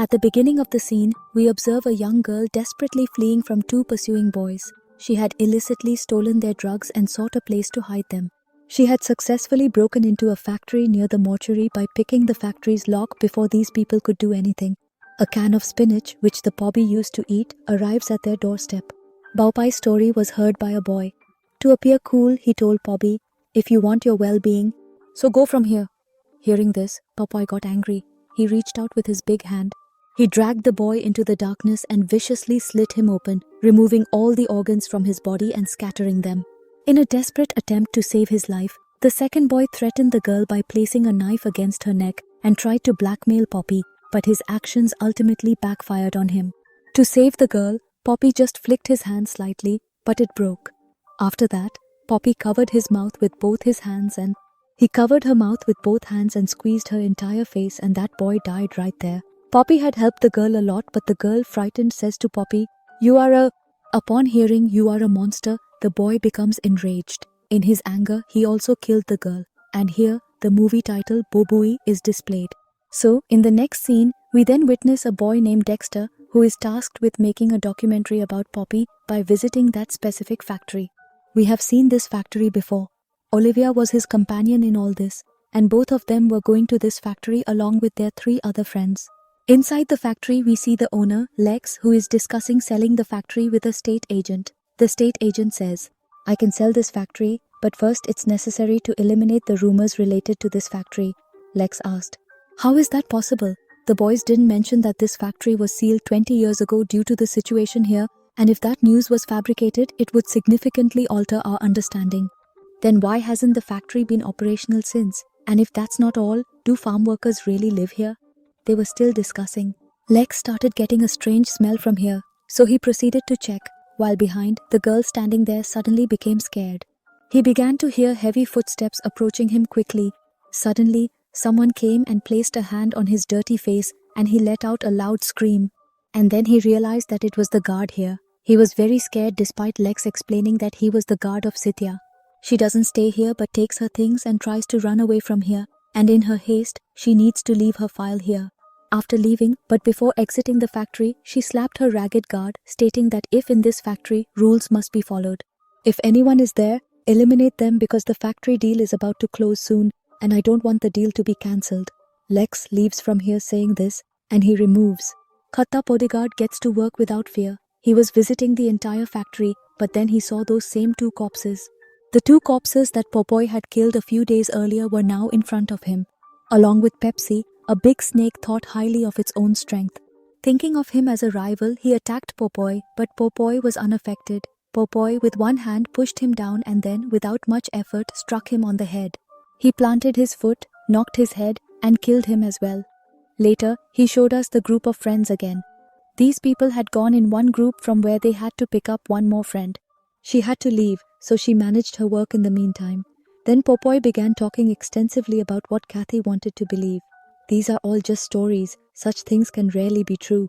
At the beginning of the scene, we observe a young girl desperately fleeing from two pursuing boys. She had illicitly stolen their drugs and sought a place to hide them. She had successfully broken into a factory near the mortuary by picking the factory's lock before these people could do anything. A can of spinach, which the Bobby used to eat, arrives at their doorstep. Popey's story was heard by a boy. To appear cool, he told Popeye, "If you want your well-being, so go from here." Hearing this, Popeye got angry. He reached out with his big hand. He dragged the boy into the darkness and viciously slit him open, removing all the organs from his body and scattering them. In a desperate attempt to save his life, the second boy threatened the girl by placing a knife against her neck and tried to blackmail Popeye, but his actions ultimately backfired on him. To save the girl, Popeye just flicked his hand slightly, but it broke. After that, Popeye covered his mouth with both his hands and he covered her mouth with both hands and squeezed her entire face, and that boy died right there. Popeye had helped the girl a lot, but the girl, frightened, says to Popeye, "You are a..." Upon hearing "you are a monster," the boy becomes enraged. In his anger, he also killed the girl. And here, the movie title Boboi is displayed. So, in the next scene, we then witness a boy named Dexter who is tasked with making a documentary about Popeye by visiting that specific factory. We have seen this factory before. Olivia was his companion in all this, and both of them were going to this factory along with their 3 other friends. Inside the factory, we see the owner, Lex, who is discussing selling the factory with a state agent. The state agent says, "I can sell this factory, but first it's necessary to eliminate the rumors related to this factory." Lex asked, "How is that possible? The boys didn't mention that this factory was sealed 20 years ago due to the situation here, and if that news was fabricated, it would significantly alter our understanding. Then why hasn't the factory been operational since? And if that's not all, do farm workers really live here?" They were still discussing. Lex started getting a strange smell from here, so he proceeded to check. While behind, the girl standing there suddenly became scared. He began to hear heavy footsteps approaching him quickly. Suddenly, someone came and placed a hand on his dirty face, and he let out a loud scream. And then he realized that it was the guard here. He was very scared despite Lex explaining that he was the guard of Sitya. She doesn't stay here but takes her things and tries to run away from here, and in her haste, she needs to leave her file here. After leaving, but before exiting the factory, she slapped her ragged guard, stating that if in this factory, rules must be followed. If anyone is there, eliminate them because the factory deal is about to close soon, and I don't want the deal to be cancelled. Lex leaves from here saying this, and he removes. Khatta bodyguard gets to work without fear. He was visiting the entire factory, but then he saw those same 2 corpses. The 2 corpses that Popeye had killed a few days earlier were now in front of him. Along with Pepsi, a big snake thought highly of its own strength. Thinking of him as a rival, he attacked Popeye, but Popeye was unaffected. Popeye with one hand pushed him down and then, without much effort, struck him on the head. He planted his foot, knocked his head, and killed him as well. Later, he showed us the group of friends again. These people had gone in one group from where they had to pick up one more friend. She had to leave, so she managed her work in the meantime. Then Popeye began talking extensively about what Kathy wanted to believe. These are all just stories. Such things can rarely be true.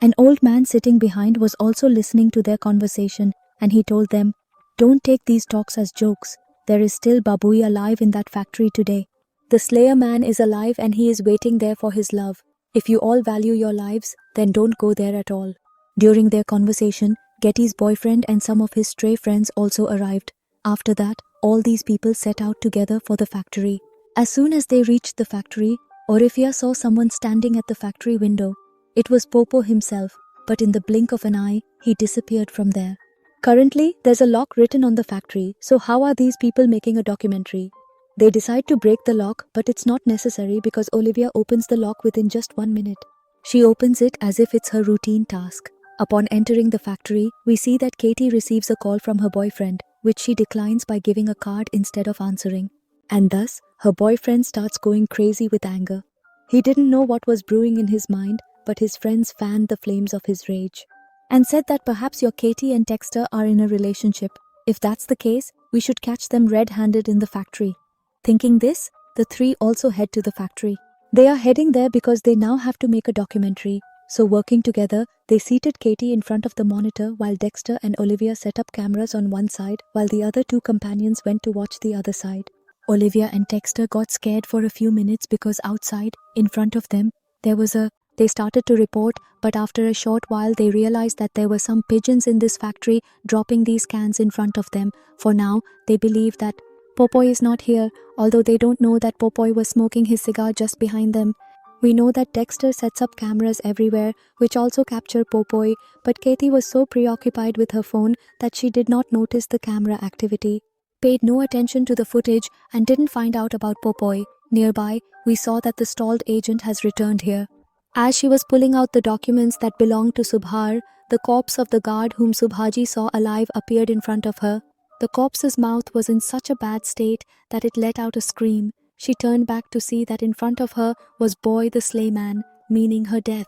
An old man sitting behind was also listening to their conversation, and he told them, "Don't take these talks as jokes. There is still Babui alive in that factory today. The Slayer Man is alive and he is waiting there for his love. If you all value your lives, then don't go there at all." During their conversation, Getty's boyfriend and some of his stray friends also arrived. After that, all these people set out together for the factory. As soon as they reached the factory, Orifia saw someone standing at the factory window. It was Popo himself, but in the blink of an eye, he disappeared from there. Currently, there's a lock written on the factory, so how are these people making a documentary? They decide to break the lock, but it's not necessary because Olivia opens the lock within just 1 minute. She opens it as if it's her routine task. Upon entering the factory, we see that Katie receives a call from her boyfriend, which she declines by giving a card instead of answering. And thus, her boyfriend starts going crazy with anger. He didn't know what was brewing in his mind, but his friends fanned the flames of his rage and said that perhaps your Katie and Dexter are in a relationship. If that's the case, we should catch them red-handed in the factory. Thinking this, the 3 also head to the factory. They are heading there because they now have to make a documentary. So working together, they seated Katie in front of the monitor while Dexter and Olivia set up cameras on one side while the other 2 companions went to watch the other side. Olivia and Dexter got scared for a few minutes because outside, in front of them, there was a They started to report, but after a short while they realized that there were some pigeons in this factory dropping these cans in front of them. For now, they believe that Popeye is not here, although they don't know that Popeye was smoking his cigar just behind them. We know that Dexter sets up cameras everywhere, which also capture Popeye, but Kathy was so preoccupied with her phone that she did not notice the camera activity, paid no attention to the footage, and didn't find out about Popeye. Nearby, we saw that the stalled agent has returned here. As she was pulling out the documents that belonged to Subhar, the corpse of the guard whom Subhaji saw alive appeared in front of her. The corpse's mouth was in such a bad state that it let out a scream. She turned back to see that in front of her was Popeye the Slayer Man, meaning her death.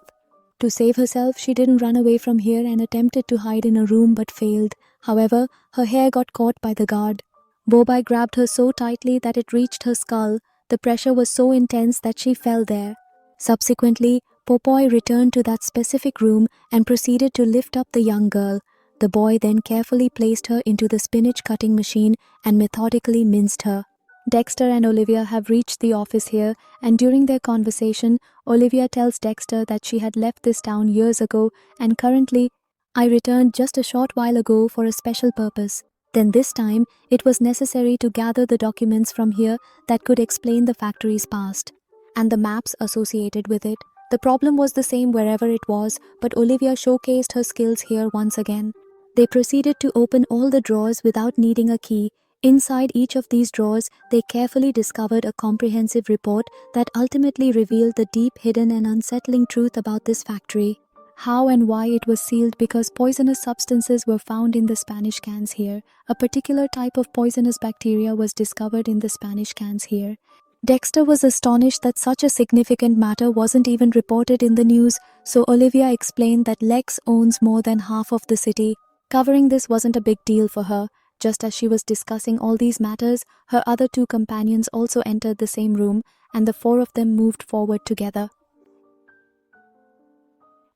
To save herself, she didn't run away from here and attempted to hide in a room but failed. However, her hair got caught by the guard. Popeye grabbed her so tightly that it reached her skull. The pressure was so intense that she fell there. Subsequently, Popeye returned to that specific room and proceeded to lift up the young girl. The boy then carefully placed her into the spinach cutting machine and methodically minced her. Dexter and Olivia have reached the office here, and during their conversation, Olivia tells Dexter that she had left this town years ago and currently, "I returned just a short while ago for a special purpose. Then this time, it was necessary to gather the documents from here that could explain the factory's past and the maps associated with it. The problem was the same wherever it was, but Olivia showcased her skills here once again. They proceeded to open all the drawers without needing a key. Inside each of these drawers, they carefully discovered a comprehensive report that ultimately revealed the deep, hidden and unsettling truth about this factory. How and why it was sealed because poisonous substances were found in the Spanish cans here. A particular type of poisonous bacteria was discovered in the Spanish cans here. Dexter was astonished that such a significant matter wasn't even reported in the news, so Olivia explained that Lex owns more than half of the city. Covering this wasn't a big deal for her. Just as she was discussing all these matters, her other two companions also entered the same room, and the four of them moved forward together.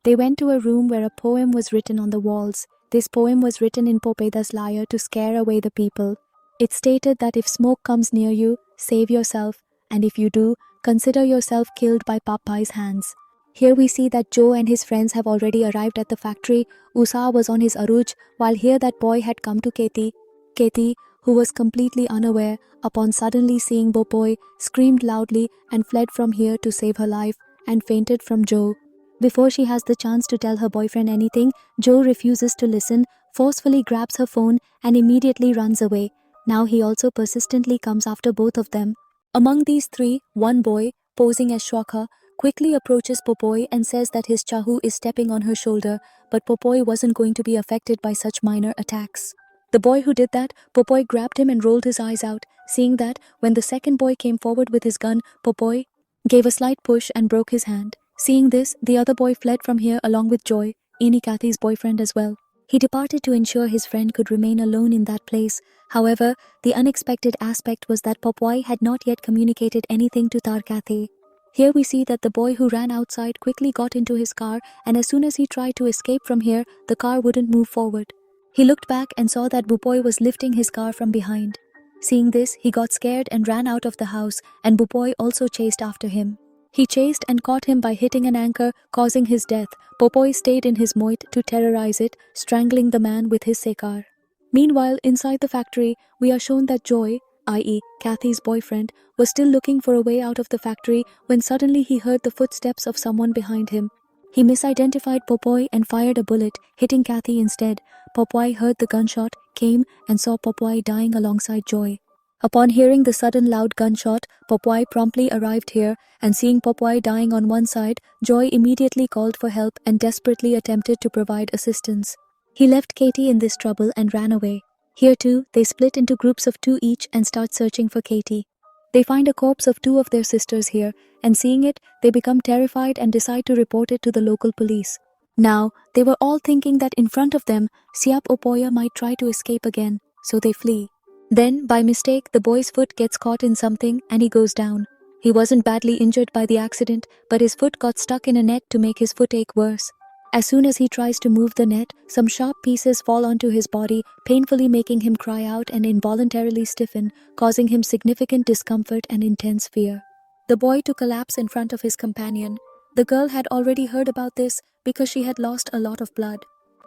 They went to a room where a poem was written on the walls. This poem was written in Popeye the Slayer to scare away the people. It stated that if smoke comes near you, save yourself, and if you do, consider yourself killed by Popeye's hands. Here we see that Joe and his friends have already arrived at the factory. Usa was on his aruj, while here that boy had come to Kathy. Kathy, who was completely unaware, upon suddenly seeing Popeye, screamed loudly and fled from here to save her life, and fainted from Joe. Before she has the chance to tell her boyfriend anything, Joe refuses to listen, forcefully grabs her phone and immediately runs away. Now he also persistently comes after both of them. Among these three, one boy, posing as Shwaka, quickly approaches Popeye and says that his Chahu is stepping on her shoulder, but Popeye wasn't going to be affected by such minor attacks. The boy who did that, Popeye grabbed him and rolled his eyes out. Seeing that, when the second boy came forward with his gun, Popeye gave a slight push and broke his hand. Seeing this, the other boy fled from here along with Joy, Kathy's boyfriend as well. He departed to ensure his friend could remain alone in that place. However, the unexpected aspect was that Popeye had not yet communicated anything to Kathy. Here we see that the boy who ran outside quickly got into his car, and as soon as he tried to escape from here, the car wouldn't move forward. He looked back and saw that Popeye was lifting his car from behind. Seeing this, he got scared and ran out of the house, and Popeye also chased after him. He chased and caught him by hitting an anchor, causing his death. Popeye stayed in his moit to terrorize it, strangling the man with his sekar. Meanwhile, inside the factory, we are shown that Joy, i.e. Kathy's boyfriend, was still looking for a way out of the factory when suddenly he heard the footsteps of someone behind him. He misidentified Popeye and fired a bullet, hitting Kathy instead. Popeye heard the gunshot, came and saw Popeye dying alongside Joy. Upon hearing the sudden loud gunshot, Popeye promptly arrived here, and seeing Popeye dying on one side, Joy immediately called for help and desperately attempted to provide assistance. He left Katie in this trouble and ran away. Here too, they split into groups of 2 each and start searching for Katie. They find a corpse of 2 of their sisters here, and seeing it, they become terrified and decide to report it to the local police. Now, they were all thinking that in front of them, Siap Opoya might try to escape again, so they flee. Then, by mistake, the boy's foot gets caught in something and he goes down. He wasn't badly injured by the accident, but his foot got stuck in a net to make his foot ache worse. As soon as he tries to move the net, some sharp pieces fall onto his body, painfully making him cry out and involuntarily stiffen, causing him significant discomfort and intense fear. The boy to collapse in front of his companion. The girl had already heard about this because she had lost a lot of blood.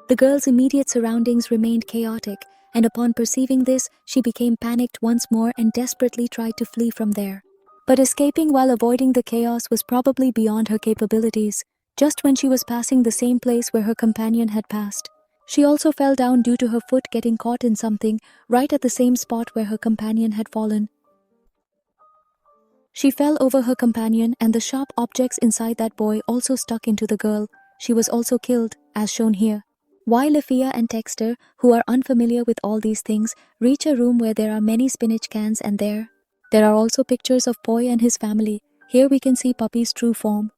The girl's immediate surroundings remained chaotic, and upon perceiving this, she became panicked once more and desperately tried to flee from there. But escaping while avoiding the chaos was probably beyond her capabilities, just when she was passing the same place where her companion had passed. She also fell down due to her foot getting caught in something right at the same spot where her companion had fallen. She fell over her companion, and the sharp objects inside that boy also stuck into the girl. She was also killed, as shown here. While Lafia and Texter, who are unfamiliar with all these things, reach a room where there are many spinach cans, and there are also pictures of Poi and his family. Here we can see Puppy's true form.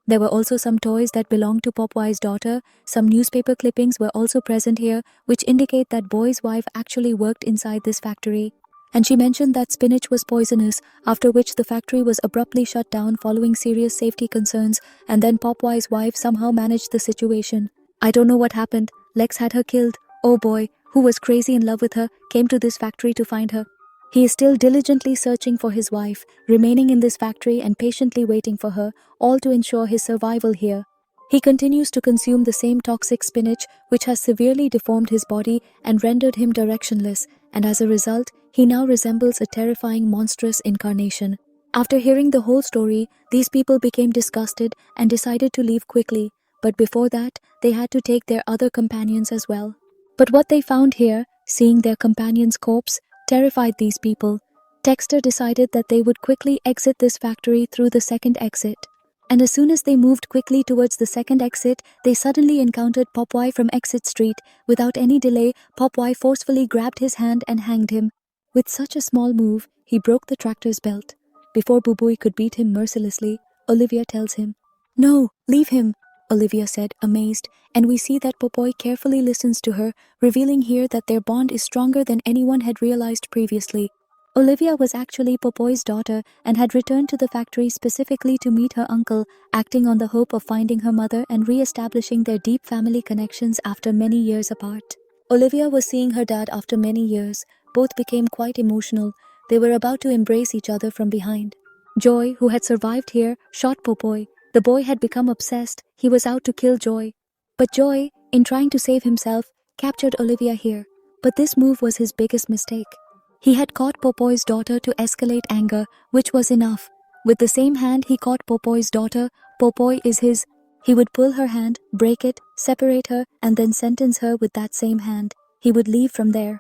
There were also some toys that belonged to Popeye's daughter. Some newspaper clippings were also present here, which indicate that Boy's wife actually worked inside this factory. And she mentioned that spinach was poisonous, after which the factory was abruptly shut down following serious safety concerns, and then Popeye's wife somehow managed the situation. I don't know what happened. Lex had her killed. Oh boy, who was crazy in love with her, came to this factory to find her. He is still diligently searching for his wife, remaining in this factory and patiently waiting for her, all to ensure his survival here. He continues to consume the same toxic spinach, which has severely deformed his body and rendered him directionless, and as a result, he now resembles a terrifying monstrous incarnation. After hearing the whole story, these people became disgusted and decided to leave quickly, but before that, they had to take their other companions as well. But what they found here, seeing their companion's corpse, terrified these people. Texter decided that they would quickly exit this factory through the second exit. And as soon as they moved quickly towards the second exit, they suddenly encountered Popeye from Exit Street. Without any delay, Popeye forcefully grabbed his hand and hanged him. With such a small move, he broke the tractor's belt. Before Bubui could beat him mercilessly, Olivia tells him, "No, leave him," Olivia said, amazed, and we see that Popeye carefully listens to her, revealing here that their bond is stronger than anyone had realized previously. Olivia was actually Popeye's daughter and had returned to the factory specifically to meet her uncle, acting on the hope of finding her mother and re-establishing their deep family connections after many years apart. Olivia was seeing her dad after many years. Both became quite emotional. They were about to embrace each other from behind. Joy, who had survived here, shot Popeye. The boy had become obsessed. He was out to kill Joy. But Joy, in trying to save himself, captured Olivia here. But this move was his biggest mistake. He had caught Popeye's daughter to escalate anger, which was enough. With the same hand he caught Popeye's daughter, Popeye is his. He would pull her hand, break it, separate her, and then sentence her with that same hand. He would leave from there.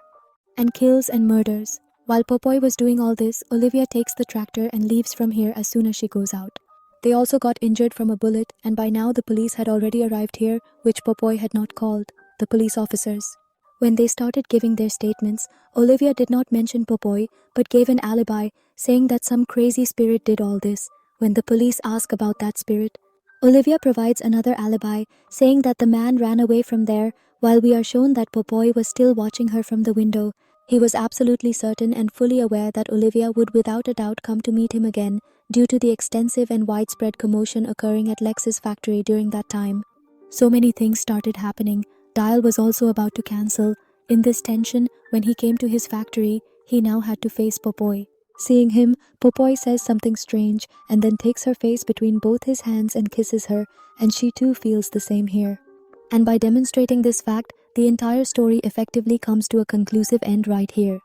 And kills and murders. While Popeye was doing all this, Olivia takes the tractor and leaves from here as soon as she goes out. They also got injured from a bullet, and by now the police had already arrived here, which Popeye had not called, the police officers. When they started giving their statements, Olivia did not mention Popeye, but gave an alibi, saying that some crazy spirit did all this. When the police ask about that spirit, Olivia provides another alibi, saying that the man ran away from there, while we are shown that Popeye was still watching her from the window. He was absolutely certain and fully aware that Olivia would without a doubt come to meet him again, due to the extensive and widespread commotion occurring at Lex's factory during that time. So many things started happening. Dial was also about to cancel. In this tension, when he came to his factory, he now had to face Popeye. Seeing him, Popeye says something strange and then takes her face between both his hands and kisses her, and she too feels the same here. And by demonstrating this fact, the entire story effectively comes to a conclusive end right here.